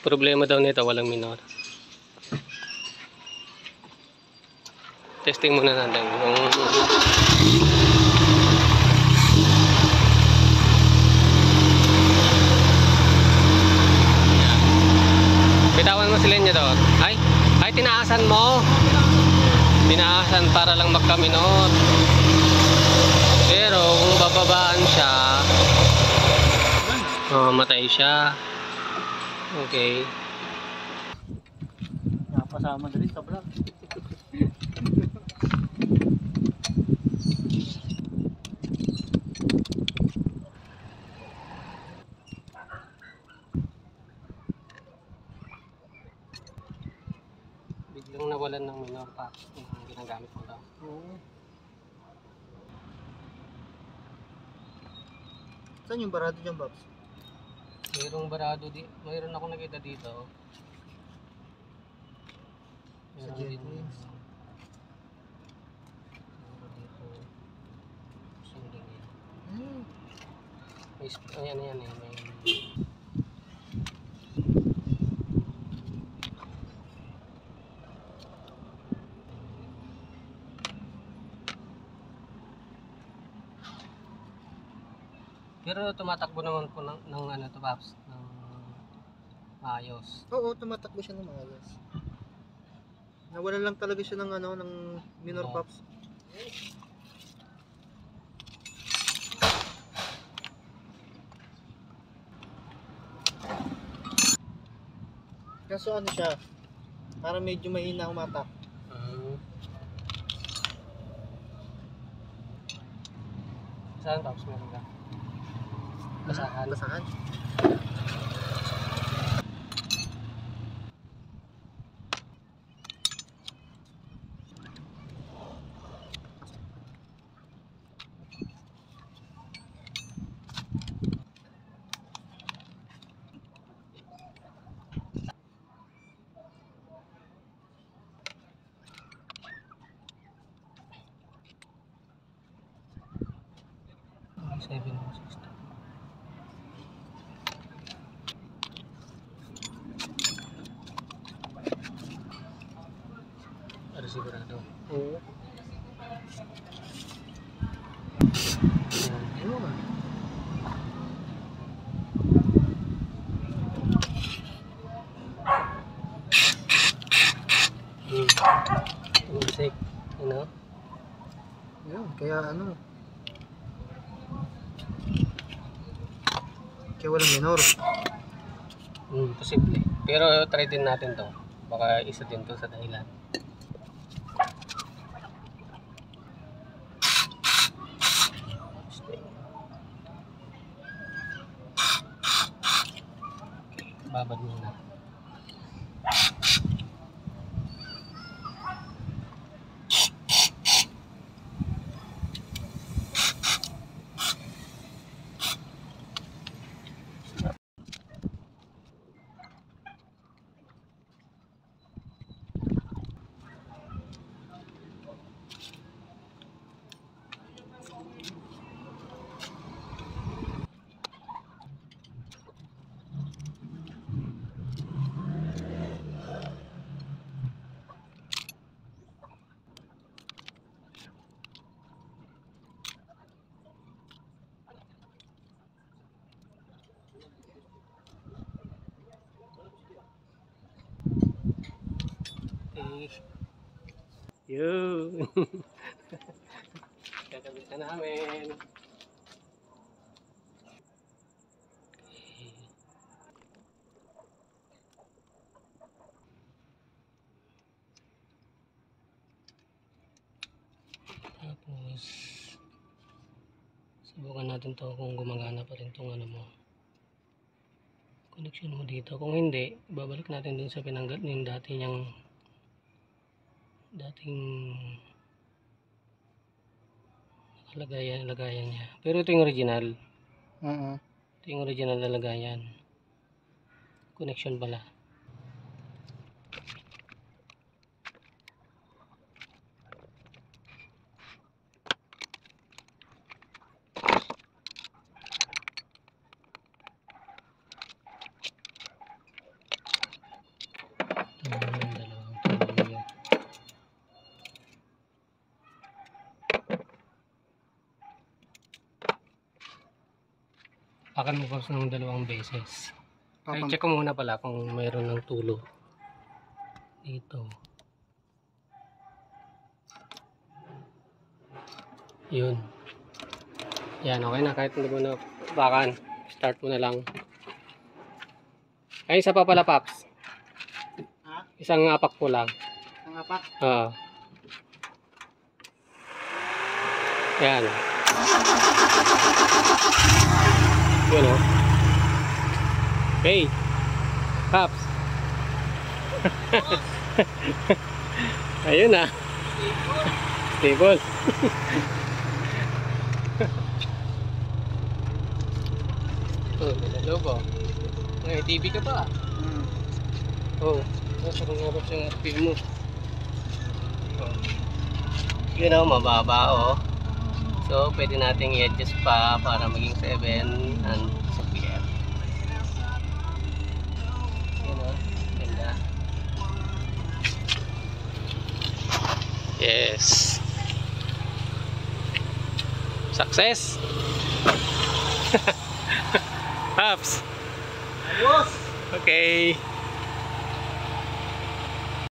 problema daw nito, walang minor. Testing muna natin yung bitawan mo si linya daw. Ay tinaasan mo. Tinaasan para lang magka-minor. Pero kung bababaan siya, matay siya. Okay. Napasama na rin sa vlog. Biglang nawalan ng minor pa yung ginagamit mo daw. Saan yung barado dyan, Babs? Mayroong barado mayroon ako nakita dito. Sa Meron din Jetwings. meron dito. Sunding yan. May ayan eh. May pero tumatakbo naman po ng ano to, Paps, ng maayos. Oo, tumatakbo siya ng maayos. Nawalan lang talaga siya ng ano, ng minor pops. Kaso ano siya, parang medyo mahina umatak. Saan, Paps, meron ka? Basahan. Basahan. Seven. Ada sigurado. Oo. Ayun. Music, Ayun, kaya ano. Kaya walang minor. Posible. Pero try din natin to. Baka isa din to sa dahilan. Babad muna. Yun. Kakabit na namin. Tapos subukan natin to kung gumagana pa rin tong ano mo, connection mo dito. Kung hindi, babalik natin dun sa pinanggal yung dating lagayan niya. Pero ito yung original. Ito yung original na lagayan. Connection pala. hawakan mo pa ng 2 beses. Ay, check ko muna pala kung mayroon ng tulo. Dito. Yun. Yan, okay na. Kahit hindi mo na bakan. Start mo na lang. Ay, isa pa pala, Paps. Ha? Isang apak po lang. Ang apak. Oo. Yan. Yun o. Okay. Paps. Ayun na. Stable. Oh, nalalo po. May TV ka pa. Oh, nasa kong harap yung film mo. Oh. Yun o, mababa o. So, pwede nating i-adjust pa para maging 7 and 6 PM. Yun o, ganda. Yes. Success. Pops. Ayos! Okay.